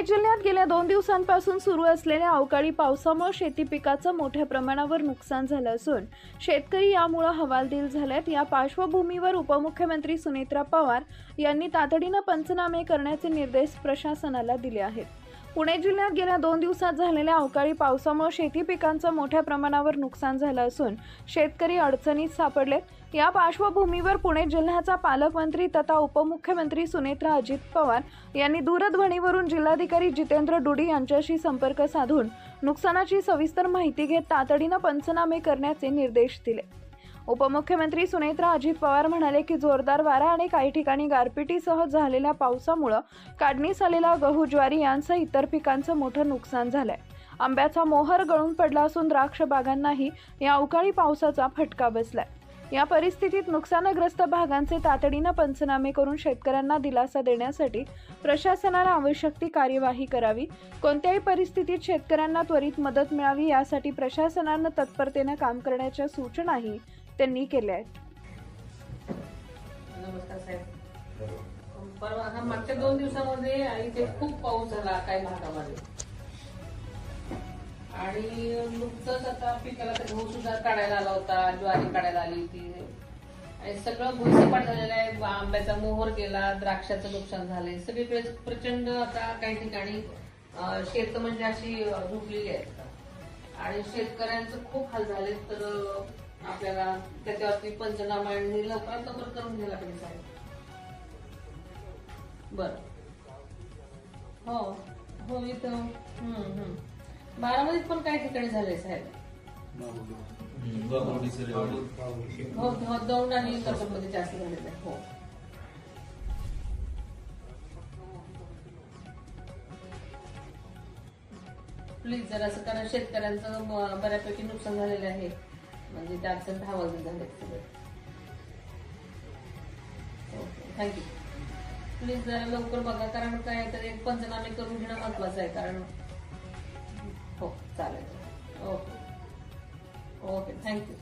जिल्ह्यात गेल्या 2 दिवसांपासून सुरू असलेल्या अवकाळी पावसामुळे शेती पिकाचं मोठ्या प्रमाणावर नुकसान झालं असून शेतकरी यामुळे हवालदिल झालेत। या पार्श्वभूमीवर उपमुख्यमंत्री सुनेत्रा पवार यांनी तातडीने पंचनामे करण्याचे निर्देश प्रशासनाला दिले आहेत। पुणे जिल्ह्यात गेल्या 2 दिवसात झालेल्या अवकाळी पावसामुळे शेती पिकांचं मोठ्या प्रमाणावर नुकसान झालं असून शेतकरी अडचणीत सापडले। या पार्श्वभूमीवर पुणे जिल्ह्याचा पालकमंत्री तथा उपमुख्यमंत्री सुनेत्रा अजित पवार यांनी दूरध्वनीवरून जिल्हाधिकारी जितेंद्र डुडी यांच्याशी संपर्क साधून नुकसानाची सविस्तर माहिती घेत तातडीने पंचनामे करण्याचे निर्देश दिले। उपमुख्यमंत्री सुनेत्रा अजित पवार म्हणाले की जोरदार वारा आणि काही ठिकाणी गारपिटीसह झालेल्या पावसामुळे काढणीस आलेला गहू, ज्वारी यांसह इतर पिकांचं मोठं नुकसान झालंय। आंब्याचा मोहर गळून पडला असून द्राक्ष बागांनाही या अवकाळी पावसाचा फटका बसलाय। या परिस्थितीत नुकसानग्रस्त भागांचे तातडीने पंचनामे करून शेतकऱ्यांना दिलासा देण्यासाठी प्रशासनाला आवश्यक ती कार्यवाही करावी। कोणत्याही परिस्थितीत शेतकऱ्यांना त्वरित मदत मिळावी यासाठी प्रशासनाने तत्परतेने काम करण्याच्या सूचनाही त्यांनी केल्या आहेत। नमस्कार साहेब। परवा मागच्या 2 दिवसामध्ये इथे खूप पाऊस झाला काही भागामध्ये आणि नुकतंच आता पिकाला गहू सुद्धा काढायला आला होता, ज्वारी काढायला आली होती आणि सगळं भुईसपाट झालेलं आहे। आंब्याचा मोहर गेला, द्राक्षाचं नुकसान झालंय, सगळीकडे प्रचंड आता काही ठिकाणी शेत म्हणजे अशी झुकलेली आहेत आणि शेतकऱ्यांचं खूप हाल झाले। तर आपल्याला त्याच्यावरती पंचनामा लवकरात लवकर करून घ्यायला पाहिजे साहेब। बर हो हो इथं बारामतीत पण काही ठिकाणी झाले साहेब। हो दौंड आणि कर्जमध्ये जास्त झालेलं आहे। हो प्लीज जरा असं कारण शेतकऱ्यांचं बऱ्यापैकी नुकसान झालेलं आहे, म्हणजे त्यात हवालदिल झाले सगळे। Okay thank you. प्लीज जरा लवकर बघा कारण काय तर एक पंचनामे करून घेणं महत्वाचं आहे कारण हो चालेल। Okay okay thank you.